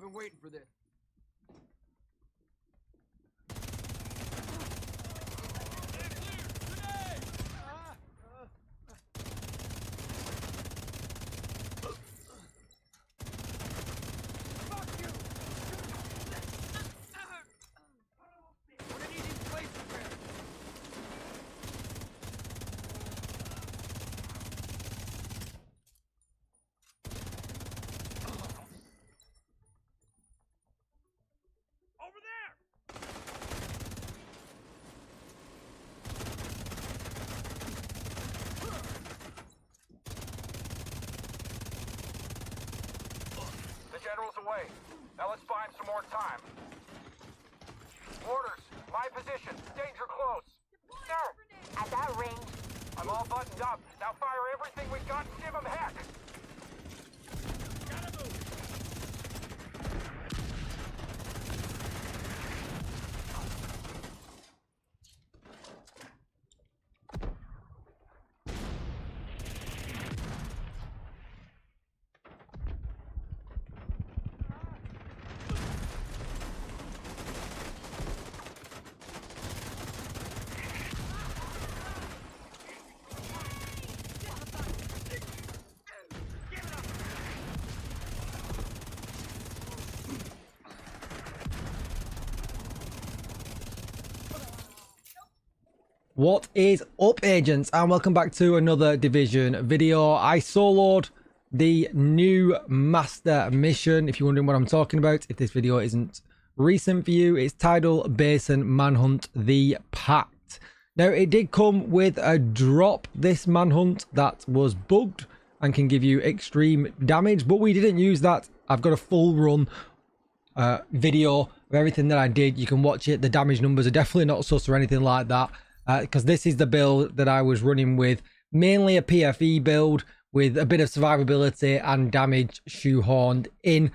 been waiting for this. General's away. Now let's find some more time. Orders, my position. Danger close. Sir, at that range. I'm all buttoned up. Now fire everything we got and give them heck. Gotta move. What is up, agents, and welcome back to another Division video. I soloed the new master mission. If you're wondering what I'm talking about, if this video isn't recent for you, it's Tidal Basin Manhunt the Pact. Now, it did come with a drop, this manhunt, that was bugged and can give you extreme damage, but we didn't use that. I've got a full run video of everything that I did. You can watch it. The damage numbers are definitely not sus or anything like that. Because this is the build that I was running with, mainly a PFE build with a bit of survivability and damage shoehorned in,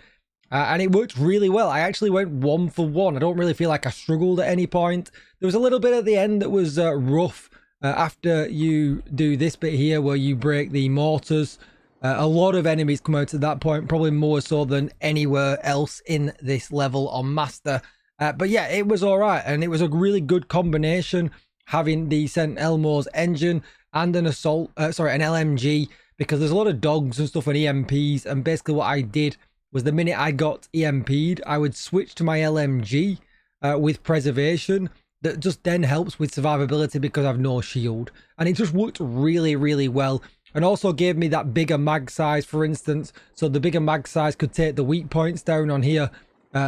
and it worked really well. I actually went 1 for 1. I don't really feel like I struggled at any point. There was a little bit at the end that was rough after you do this bit here where you break the mortars. A lot of enemies come out at that point, probably more so than anywhere else in this level on Master. But yeah, it was all right, and it was a really good combination having the St. Elmo's engine and an assault, an LMG, because there's a lot of dogs and stuff and EMPs, and basically what I did was the minute I got EMP'd, I would switch to my LMG with preservation. That just then helps with survivability because I've no shield, and it just worked really, really well, and also gave me that bigger mag size, for instance, so the bigger mag size could take the weak points down on here.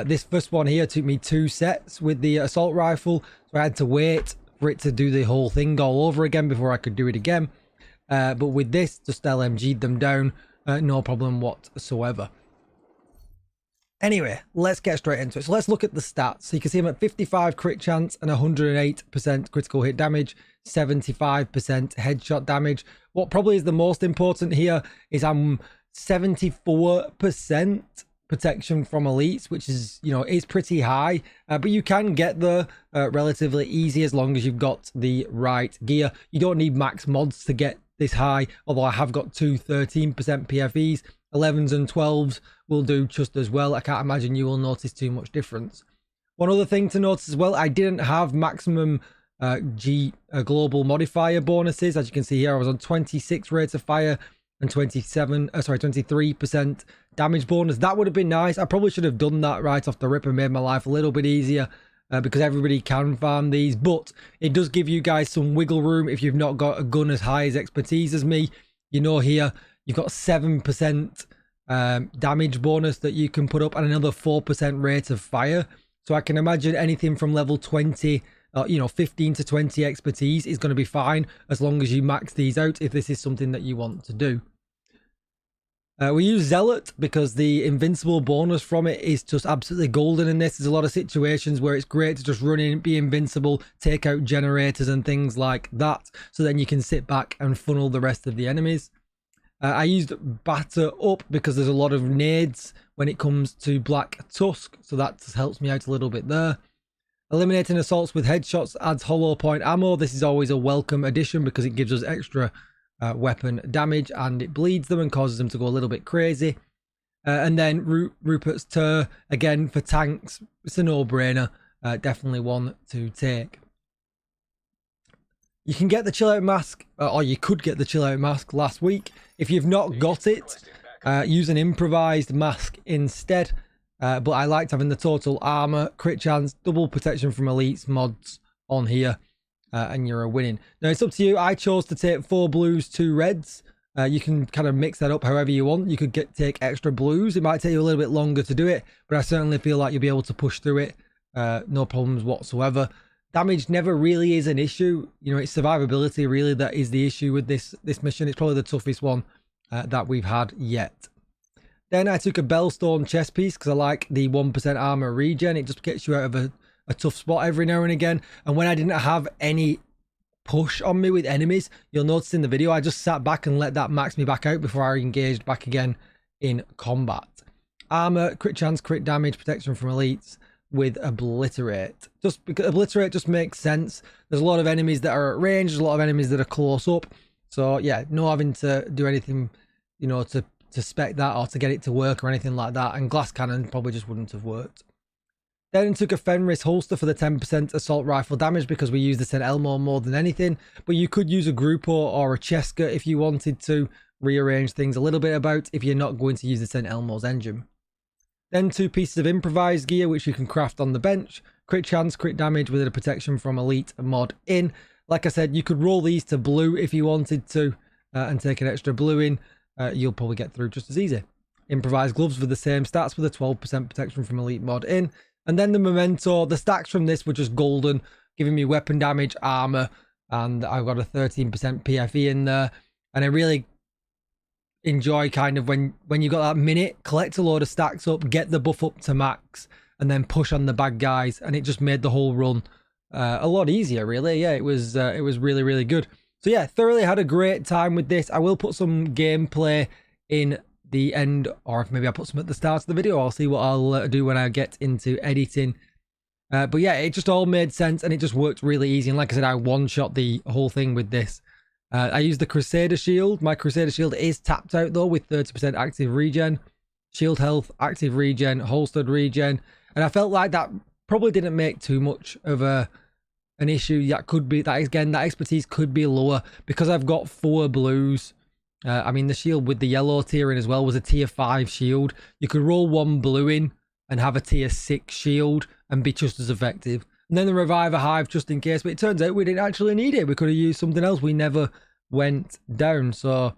This first one here took me 2 sets with the assault rifle, so I had to wait for it to do the whole thing all over again before I could do it again. But with this, just LMG'd them down, no problem whatsoever. Anyway, let's get straight into it. So let's look at the stats. So you can see I'm at 55 crit chance and 108% critical hit damage, 75% headshot damage. What probably is the most important here is I'm 74% protection from elites, which is, you know, is pretty high, but you can get there relatively easy as long as you've got the right gear. You don't need max mods to get this high, although I have got 2 13% PFEs. 11s and 12s will do just as well. I can't imagine you will notice too much difference. One other thing to notice as well, I didn't have maximum global modifier bonuses. As you can see here, I was on 26 rates of fire and 23% damage bonus. That would have been nice. I probably should have done that right off the rip and made my life a little bit easier because everybody can farm these, but it does give you guys some wiggle room if you've not got a gun as high as expertise as me. You know, here you've got 7% damage bonus that you can put up and another 4% rate of fire. So I can imagine anything from level 20, you know, 15 to 20 expertise is going to be fine as long as you max these out if this is something that you want to do. We use Zealot because the invincible bonus from it is just absolutely golden in this. There's a lot of situations where it's great to just run in, be invincible, take out generators and things like that. So then you can sit back and funnel the rest of the enemies. I used Batter Up because there's a lot of nades when it comes to Black Tusk. So that just helps me out a little bit there. Eliminating assaults with headshots adds hollow point ammo. This is always a welcome addition because it gives us extra weapon damage and it bleeds them and causes them to go a little bit crazy. And then Rupert's Tur, again, for tanks, it's a no-brainer. Definitely one to take. You can get the chill out mask, or you could get the chill out mask last week. If you've not got it, use an improvised mask instead. But I liked having the total armor, crit chance, double protection from elites mods on here, and you're winning. Now it's up to you. I chose to take 4 blues, 2 reds. You can kind of mix that up however you want. You could take extra blues. It might take you a little bit longer to do it, but I certainly feel like you'll be able to push through it. No problems whatsoever. Damage never really is an issue. You know, it's survivability really that is the issue with this mission. It's probably the toughest one that we've had yet. Then I took a Bellstone chest piece because I like the 1% armor regen. It just gets you out of a tough spot every now and again. And when I didn't have any push on me with enemies, you'll notice in the video I just sat back and let that max me back out before I engaged back again in combat. Armor, crit chance, crit damage, protection from elites with Obliterate. Just because Obliterate just makes sense. There's a lot of enemies that are at range, there's a lot of enemies that are close up. So yeah, no having to do anything, you know, to spec that or to get it to work or anything like that. And glass cannon probably just wouldn't have worked. Then took a Fenris holster for the 10% assault rifle damage because we use the St. Elmo more than anything. But you could use a Grupo or a Cheska if you wanted to rearrange things a little bit about if you're not going to use the St. Elmo's engine. Then 2 pieces of improvised gear which you can craft on the bench. Crit chance, crit damage with a protection from elite mod in. Like I said, you could roll these to blue if you wanted to and take an extra blue in. You'll probably get through just as easy. Improvised gloves with the same stats with a 12% protection from elite mod in. And then the memento, the stacks from this were just golden, giving me weapon damage, armor, and I've got a 13% PFE in there. And I really enjoy kind of when you got that minute, collect a load of stacks up, get the buff up to max, and then push on the bad guys. And it just made the whole run a lot easier, really. Yeah, it was really, really good. So yeah, thoroughly had a great time with this. I will put some gameplay in the end, or if maybe I put some at the start of the video. I'll see what I'll do when I get into editing. But yeah, it just all made sense and it just worked really easy. And like I said, I one-shot the whole thing with this. I used the Crusader Shield. My Crusader Shield is tapped out though with 30% active regen. Shield health, active regen, holstered regen. And I felt like that probably didn't make too much of an issue. That could be, that again, that expertise could be lower because I've got 4 blues. I mean, the shield with the yellow tier in as well was a tier 5 shield. You could roll 1 blue in and have a tier 6 shield and be just as effective. And then the Reviver Hive just in case, but it turns out we didn't actually need it. We could have used something else. We never went down. So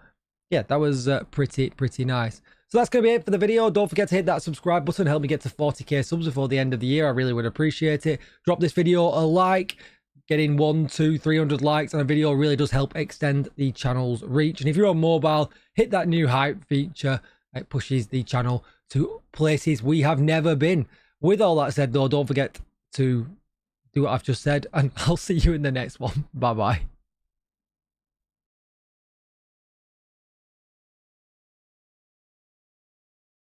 yeah, that was pretty nice. So that's going to be it for the video. Don't forget to hit that subscribe button. Help me get to 40k subs before the end of the year. I really would appreciate it. Drop this video a like. Getting 100, 200, 300 likes on a video really does help extend the channel's reach. And if you're on mobile, hit that new hype feature. It pushes the channel to places we have never been. With all that said though, don't forget to do what I've just said, and I'll see you in the next one. Bye bye.